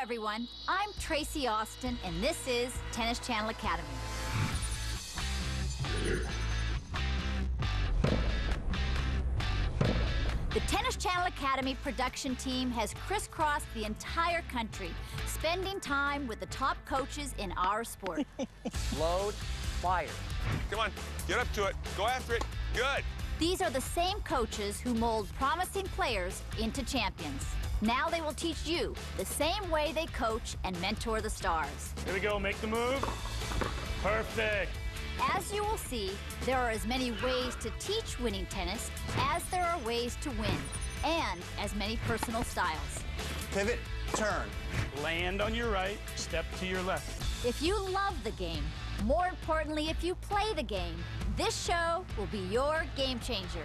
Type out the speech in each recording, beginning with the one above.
everyone. I'm Tracy Austin, and this is Tennis Channel Academy. The Tennis Channel Academy production team has crisscrossed the entire country, spending time with the top coaches in our sport. Load, fire. Come on, get up to it. Go after it. Good. These are the same coaches who mold promising players into champions. Now they will teach you the same way they coach and mentor the stars. Here we go, make the move. Perfect. As you will see, there are as many ways to teach winning tennis as there are ways to win, and as many personal styles. Pivot, turn. Land on your right, step to your left. If you love the game, more importantly, if you play the game, this show will be your game changer.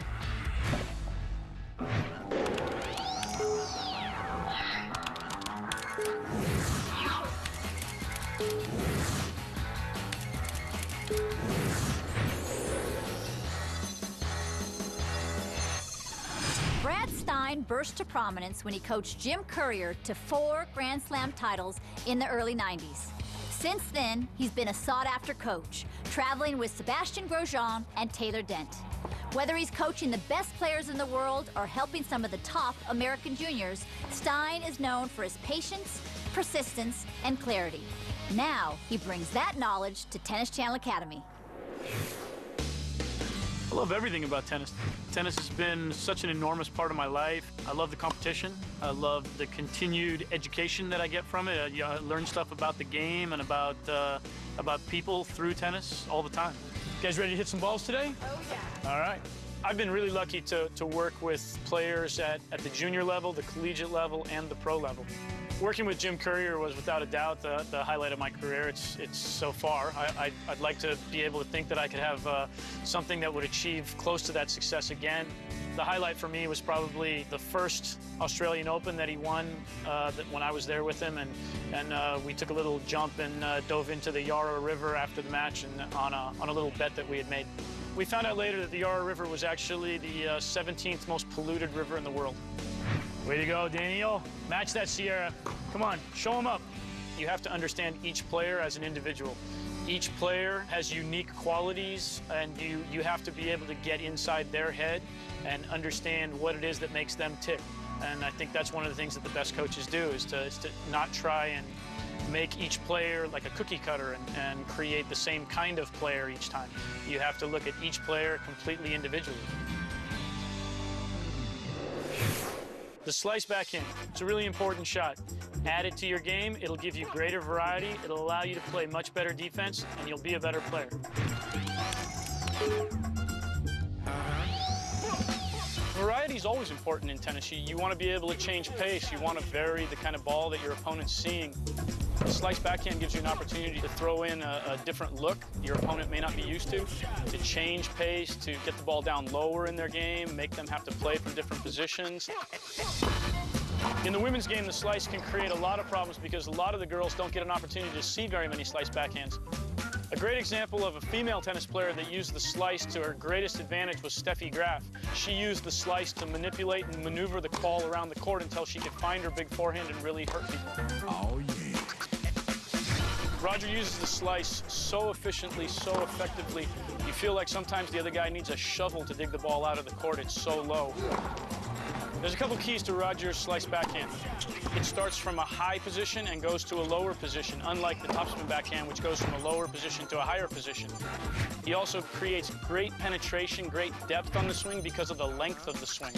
Brad Stine burst to prominence when he coached Jim Courier to 4 Grand Slam titles in the early 90s. Since then, he's been a sought-after coach, traveling with Sebastian Grosjean and Taylor Dent. Whether he's coaching the best players in the world or helping some of the top American juniors, Stine is known for his patience, persistence, and clarity. Now, he brings that knowledge to Tennis Channel Academy. I love everything about tennis. Tennis has been such an enormous part of my life. I love the competition. I love the continued education that I get from it. I learn stuff about the game and about people through tennis all the time. You guys ready to hit some balls today? Oh, yeah. All right. I've been really lucky to work with players at the junior level, the collegiate level, and the pro level. Working with Jim Courier was without a doubt the highlight of my career. It's so far. I'd like to be able to think that I could have something that would achieve close to that success again. The highlight for me was probably the first Australian Open that he won when I was there with him, and we took a little jump and dove into the Yarra River after the match and on a little bet that we had made. We found out later that the Yarra River was actually the 17th most polluted river in the world. Way to go, Daniel. Match that Sierra. Come on, show him up. You have to understand each player as an individual. Each player has unique qualities, and you have to be able to get inside their head and understand what it is that makes them tick. And I think that's one of the things that the best coaches do, is to not try and make each player like a cookie cutter and create the same kind of player each time. You have to look at each player completely individually. The slice backhand, it's a really important shot. Add it to your game, it'll give you greater variety, it'll allow you to play much better defense, and you'll be a better player. Variety is always important in tennis. You want to be able to change pace, you want to vary the kind of ball that your opponent's seeing. The slice backhand gives you an opportunity to throw in a different look your opponent may not be used to change pace, to get the ball down lower in their game, make them have to play from different positions. In the women's game, the slice can create a lot of problems because a lot of the girls don't get an opportunity to see very many slice backhands. A great example of a female tennis player that used the slice to her greatest advantage was Steffi Graf. She used the slice to manipulate and maneuver the ball around the court until she could find her big forehand and really hurt people. Oh, yeah. Roger uses the slice so efficiently, so effectively, you feel like sometimes the other guy needs a shovel to dig the ball out of the court. It's so low. There's a couple keys to Roger's slice backhand. It starts from a high position and goes to a lower position, unlike the topspin backhand, which goes from a lower position to a higher position. He also creates great penetration, great depth on the swing because of the length of the swing.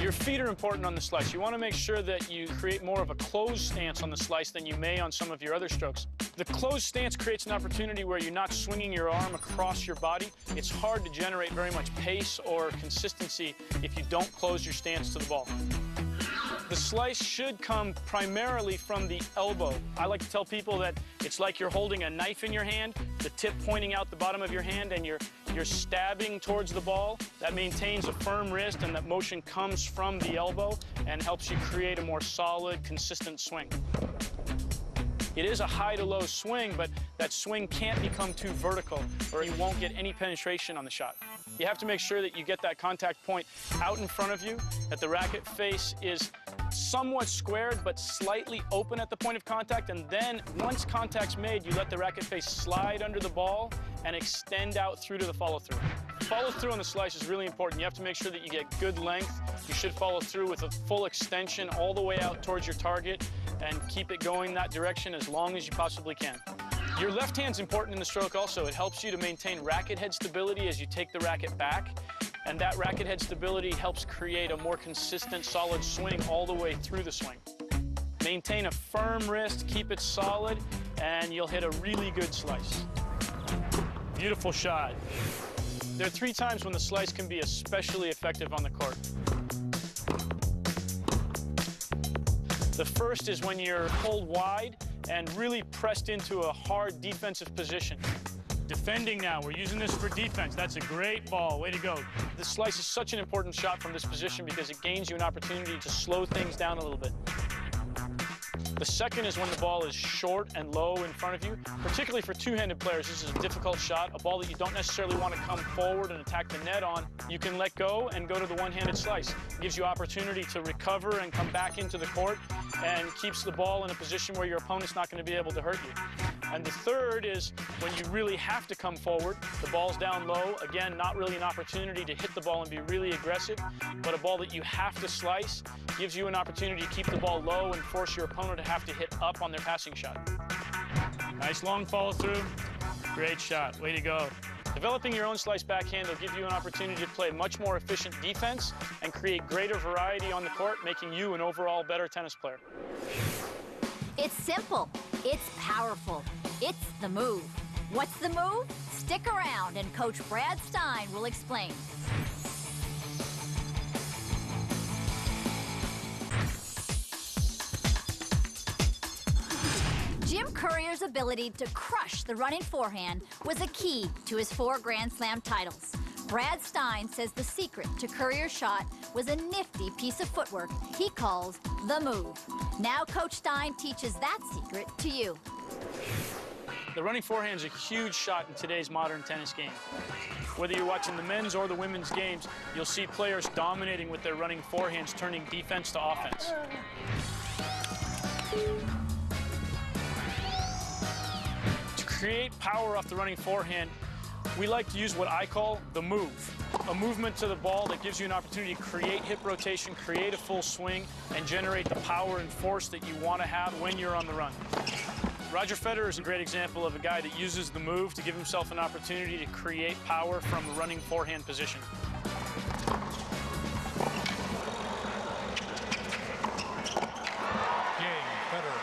Your feet are important on the slice. You want to make sure that you create more of a closed stance on the slice than you may on some of your other strokes. The closed stance creates an opportunity where you're not swinging your arm across your body. It's hard to generate very much pace or consistency if you don't close your stance to the ball. The slice should come primarily from the elbow. I like to tell people that it's like you're holding a knife in your hand, the tip pointing out the bottom of your hand, and you're stabbing towards the ball. That maintains a firm wrist, and that motion comes from the elbow and helps you create a more solid, consistent swing. It is a high to low swing, but that swing can't become too vertical or you won't get any penetration on the shot. You have to make sure that you get that contact point out in front of you, that the racket face is somewhat squared but slightly open at the point of contact, and then once contact's made, you let the racket face slide under the ball and extend out through to the follow-through. Follow-through on the slice is really important. You have to make sure that you get good length. You should follow through with a full extension all the way out towards your target and keep it going that direction as long as you possibly can. Your left hand's important in the stroke also. It helps you to maintain racket head stability as you take the racket back, and that racket head stability helps create a more consistent, solid swing all the way through the swing. Maintain a firm wrist, keep it solid, and you'll hit a really good slice. Beautiful shot. There are 3 times when the slice can be especially effective on the court. The first is when you're pulled wide and really pressed into a hard defensive position. Defending now, we're using this for defense. That's a great ball, way to go. This slice is such an important shot from this position because it gains you an opportunity to slow things down a little bit. The second is when the ball is short and low in front of you. Particularly for two-handed players, this is a difficult shot, a ball that you don't necessarily want to come forward and attack the net on. You can let go and go to the one-handed slice. It gives you opportunity to recover and come back into the court and keeps the ball in a position where your opponent's not going to be able to hurt you. And the third is when you really have to come forward, the ball's down low. Again, not really an opportunity to hit the ball and be really aggressive, but a ball that you have to slice gives you an opportunity to keep the ball low and force your opponent to have to hit up on their passing shot. Nice long follow through. Great shot. Way to go. Developing your own slice backhand will give you an opportunity to play much more efficient defense and create greater variety on the court, making you an overall better tennis player. It's simple. It's powerful. It's the move. What's the move? Stick around and Coach Brad Stine will explain. Jim Courier's ability to crush the running forehand was a key to his 4 Grand Slam titles. Brad Stine says the secret to Courier's shot was a nifty piece of footwork he calls the move. Now Coach Stine teaches that secret to you. The running forehand is a huge shot in today's modern tennis game. Whether you're watching the men's or the women's games, you'll see players dominating with their running forehands, turning defense to offense. To create power off the running forehand, we like to use what I call the move. A movement to the ball that gives you an opportunity to create hip rotation, create a full swing, and generate the power and force that you want to have when you're on the run. Roger Federer is a great example of a guy that uses the move to give himself an opportunity to create power from a running forehand position. Game, Federer.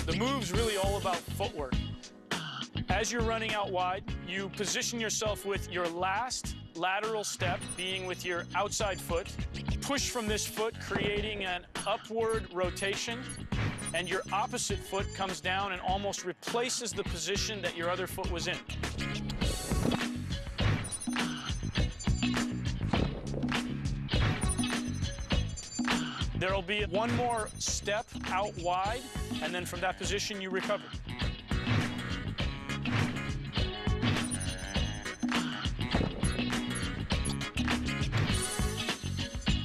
The move's really all about footwork. As you're running out wide, you position yourself with your last lateral step being with your outside foot. Push from this foot, creating an upward rotation, and your opposite foot comes down and almost replaces the position that your other foot was in. There'll be one more step out wide, and then from that position you recover.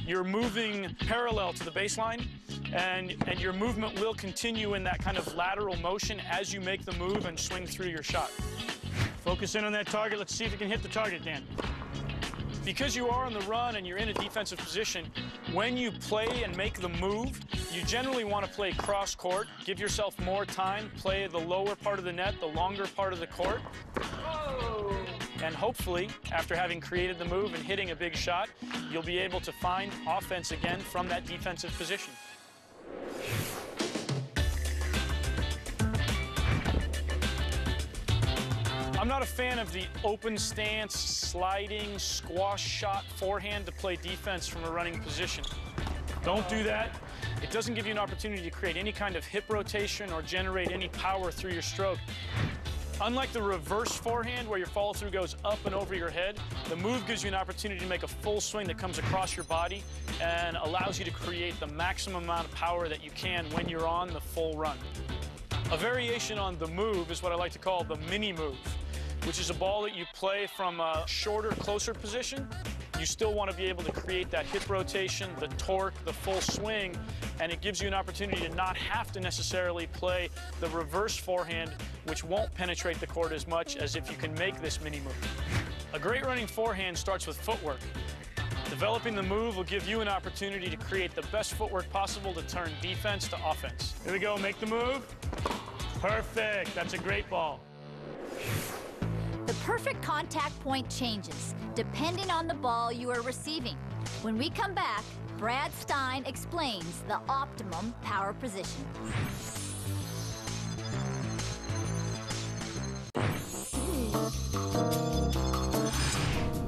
You're moving parallel to the baseline, and your movement will continue in that kind of lateral motion as you make the move and swing through your shot. Focus in on that target. Let's see if you can hit the target, Dan. Because you are on the run and you're in a defensive position, when you play and make the move, you generally want to play cross-court. Give yourself more time. Play the lower part of the net, the longer part of the court. And hopefully, after having created the move and hitting a big shot, you'll be able to find offense again from that defensive position. I'm not a fan of the open stance, sliding, squash shot forehand to play defense from a running position. Don't do that. It doesn't give you an opportunity to create any kind of hip rotation or generate any power through your stroke. Unlike the reverse forehand where your follow-through goes up and over your head, the move gives you an opportunity to make a full swing that comes across your body and allows you to create the maximum amount of power that you can when you're on the full run. A variation on the move is what I like to call the mini move, which is a ball that you play from a shorter, closer position. You still want to be able to create that hip rotation, the torque, the full swing, and it gives you an opportunity to not have to necessarily play the reverse forehand, which won't penetrate the court as much as if you can make this mini move. A great running forehand starts with footwork. Developing the move will give you an opportunity to create the best footwork possible to turn defense to offense. Here we go, make the move. Perfect, that's a great ball. The perfect contact point changes depending on the ball you are receiving. When we come back, Brad Stine explains the optimum power position.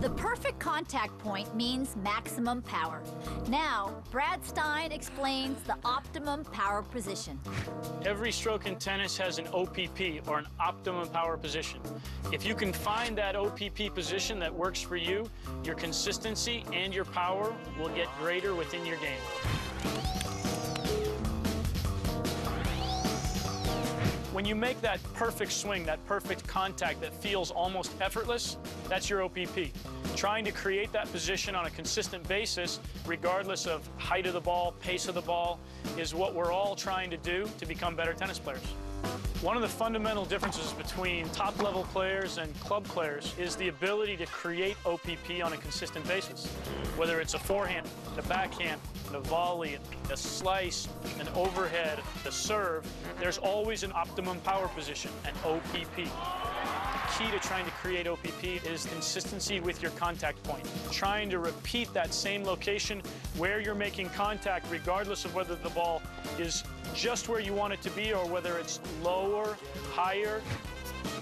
The perfect contact point means maximum power. Now, Brad Stine explains the optimum power position. Every stroke in tennis has an OPP, or an optimum power position. If you can find that OPP position that works for you, your consistency and your power will get greater within your game. When you make that perfect swing, that perfect contact that feels almost effortless, that's your OPP. Trying to create that position on a consistent basis, regardless of height of the ball, pace of the ball, is what we're all trying to do to become better tennis players. One of the fundamental differences between top-level players and club players is the ability to create OPP on a consistent basis. Whether it's a forehand, a backhand, a volley, a slice, an overhead, a serve, there's always an optimum power position, an OPP. The key to trying to create OPP is consistency with your contact point. Trying to repeat that same location where you're making contact, regardless of whether the ball is just where you want it to be or whether it's lower, higher.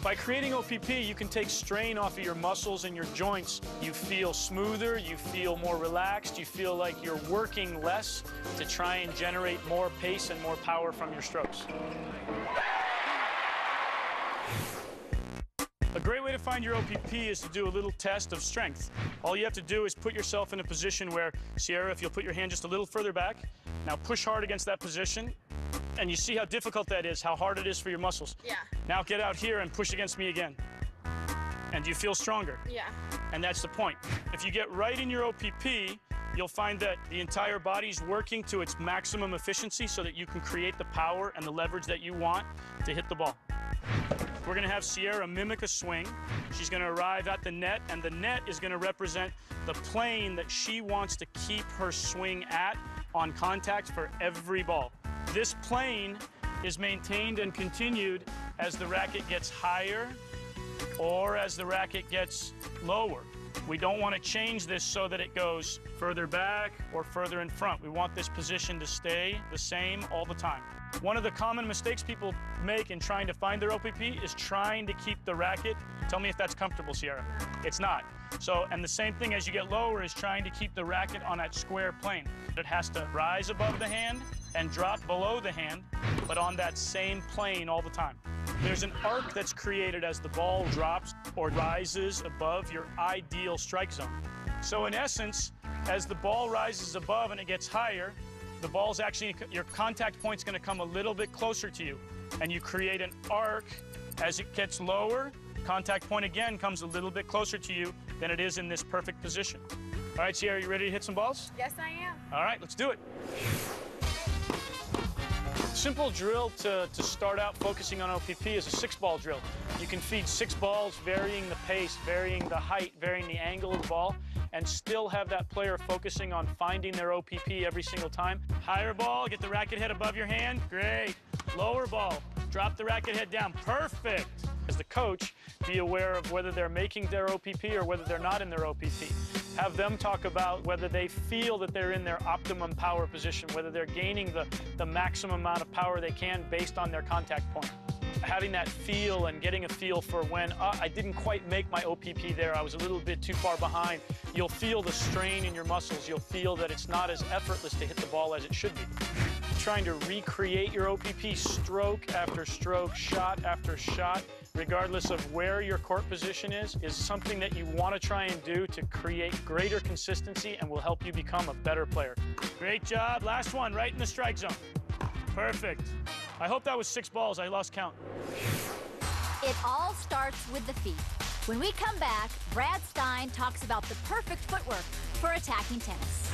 By creating OPP, you can take strain off of your muscles and your joints. You feel smoother, you feel more relaxed, you feel like you're working less to try and generate more pace and more power from your strokes. A great way to find your OPP is to do a little test of strength. All you have to do is put yourself in a position where, Sierra, if you'll put your hand just a little further back, now push hard against that position, and you see how difficult that is, how hard it is for your muscles. Yeah. Now get out here and push against me again. And you feel stronger. Yeah. And that's the point. If you get right in your OPP, you'll find that the entire body's working to its maximum efficiency so that you can create the power and the leverage that you want to hit the ball. We're gonna have Sierra mimic a swing. She's gonna arrive at the net, and the net is gonna represent the plane that she wants to keep her swing at on contact for every ball. This plane is maintained and continued as the racket gets higher or as the racket gets lower. We don't want to change this so that it goes further back or further in front. We want this position to stay the same all the time. One of the common mistakes people make in trying to find their OPP is trying to keep the racket. Tell me if that's comfortable, Sierra. It's not. So, and the same thing as you get lower is trying to keep the racket on that square plane. It has to rise above the hand and drop below the hand, but on that same plane all the time. There's an arc that's created as the ball drops or rises above your ideal strike zone. So in essence, as the ball rises above and it gets higher, the ball's actually, your contact point's gonna come a little bit closer to you, and you create an arc. As it gets lower, contact point again comes a little bit closer to you than it is in this perfect position. All right, Sierra, you ready to hit some balls? Yes, I am. All right, let's do it. Simple drill to start out focusing on OPP is a 6-ball drill. You can feed 6 balls, varying the pace, varying the height, varying the angle of the ball, and still have that player focusing on finding their OPP every single time. Higher ball, get the racket head above your hand, great. Lower ball, drop the racket head down, perfect. As the coach, be aware of whether they're making their OPP or whether they're not in their OPP. Have them talk about whether they feel that they're in their optimum power position, whether they're gaining the maximum amount of power they can based on their contact point. having that feel and getting a feel for when I didn't quite make my OPP there, I was a little bit too far behind. You'll feel the strain in your muscles. You'll feel that it's not as effortless to hit the ball as it should be. Trying to recreate your OPP stroke after stroke, shot after shot, regardless of where your court position is something that you want to try and do to create greater consistency and will help you become a better player. Great job. Last one, right in the strike zone. Perfect. I hope that was 6 balls. I lost count. It all starts with the feet. When we come back, Brad Stine talks about the perfect footwork for attacking tennis.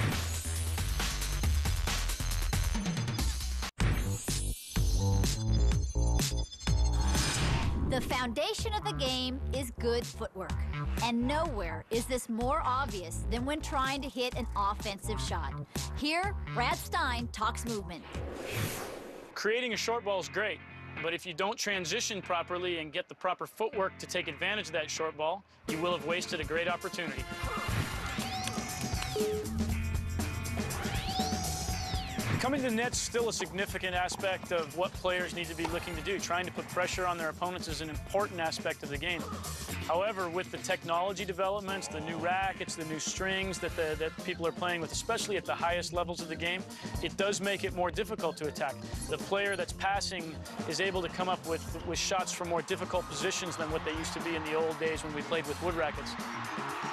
The foundation of the game is good footwork. And nowhere is this more obvious than when trying to hit an offensive shot. Here, Brad Stine talks movement. Creating a short ball is great, but if you don't transition properly and get the proper footwork to take advantage of that short ball, you will have wasted a great opportunity. Coming to the net's still a significant aspect of what players need to be looking to do. Trying to put pressure on their opponents is an important aspect of the game. However, with the technology developments, the new rackets, the new strings that people are playing with, especially at the highest levels of the game, it does make it more difficult to attack. The player that's passing is able to come up with shots from more difficult positions than what they used to be in the old days when we played with wood rackets.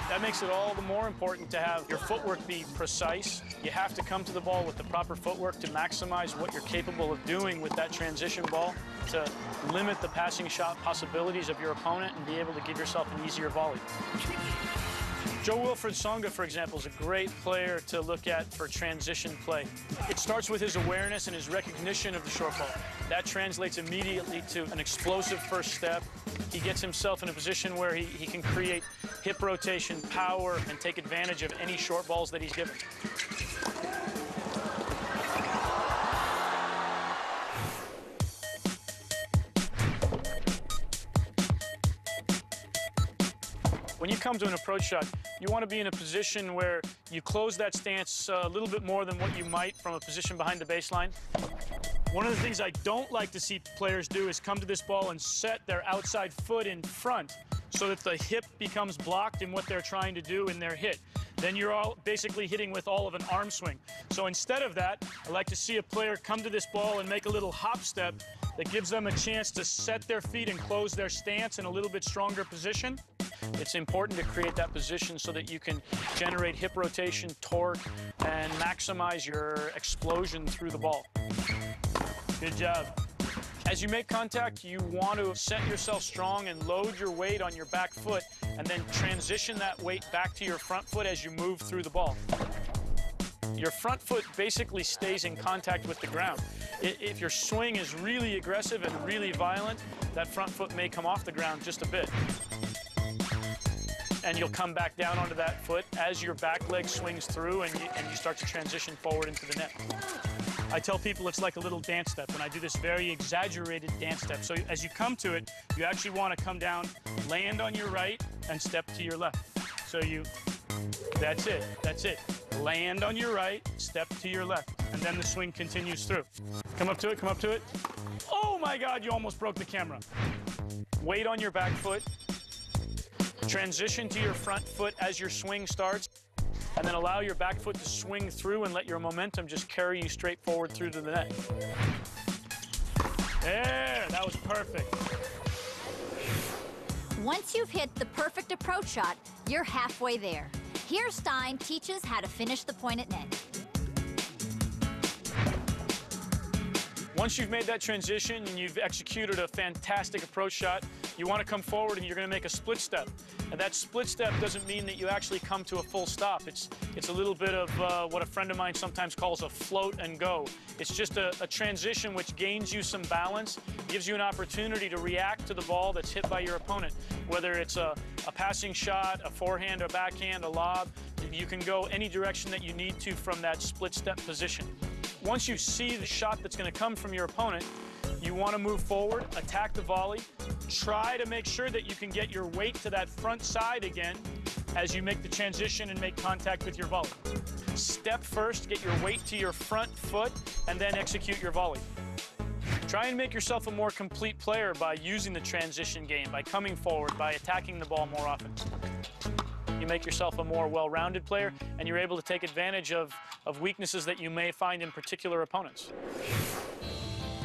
That makes it all the more important to have your footwork be precise. You have to come to the ball with the proper footwork to maximize what you're capable of doing with that transition ball, to limit the passing shot possibilities of your opponent and be able to give yourself an easier volley. Joe-Wilfried Tsonga, for example, is a great player to look at for transition play. It starts with his awareness and his recognition of the short ball. That translates immediately to an explosive first step. He gets himself in a position where he can create hip rotation, power, and take advantage of any short balls that he's given. When you come to an approach shot, you want to be in a position where you close that stance a little bit more than what you might from a position behind the baseline. One of the things I don't like to see players do is come to this ball and set their outside foot in front so that the hip becomes blocked in what they're trying to do in their hit. Then you're all basically hitting with all of an arm swing. So instead of that, I like to see a player come to this ball and make a little hop step that gives them a chance to set their feet and close their stance in a little bit stronger position. It's important to create that position so that you can generate hip rotation, torque, and maximize your explosion through the ball. Good job. As you make contact, you want to set yourself strong and load your weight on your back foot, and then transition that weight back to your front foot as you move through the ball. Your front foot basically stays in contact with the ground. If your swing is really aggressive and really violent, that front foot may come off the ground just a bit. And you'll come back down onto that foot as your back leg swings through and you start to transition forward into the net. I tell people it's like a little dance step, and I do this very exaggerated dance step. So as you come to it, you actually want to come down, land on your right, and step to your left. So that's it. Land on your right, step to your left, and then the swing continues through. Come up to it. Oh my God, you almost broke the camera. Weight on your back foot. Transition to your front foot as your swing starts, and then allow your back foot to swing through and let your momentum just carry you straight forward through to the net. There, that was perfect. Once you've hit the perfect approach shot, you're halfway there. Here, Stine teaches how to finish the point at net. Once you've made that transition and you've executed a fantastic approach shot, you want to come forward and you're going to make a split step. And that split step doesn't mean that you actually come to a full stop. It's a little bit of what a friend of mine sometimes calls a float and go. It's just a transition which gains you some balance, gives you an opportunity to react to the ball that's hit by your opponent. Whether it's a passing shot, a forehand, a backhand, a lob, you can go any direction that you need to from that split step position. Once you see the shot that's going to come from your opponent, you want to move forward, attack the volley, try to make sure that you can get your weight to that front side again as you make the transition and make contact with your volley. Step first, get your weight to your front foot, and then execute your volley. Try and make yourself a more complete player by using the transition game, by coming forward, by attacking the ball more often. You make yourself a more well-rounded player, and you're able to take advantage of weaknesses that you may find in particular opponents.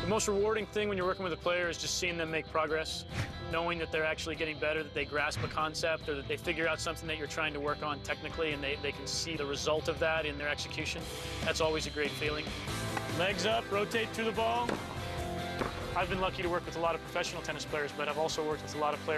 The most rewarding thing when you're working with a player is just seeing them make progress, knowing that they're actually getting better, that they grasp a concept, or that they figure out something that you're trying to work on technically, and they can see the result of that in their execution. That's always a great feeling. Legs up, rotate through the ball. I've been lucky to work with a lot of professional tennis players, but I've also worked with a lot of players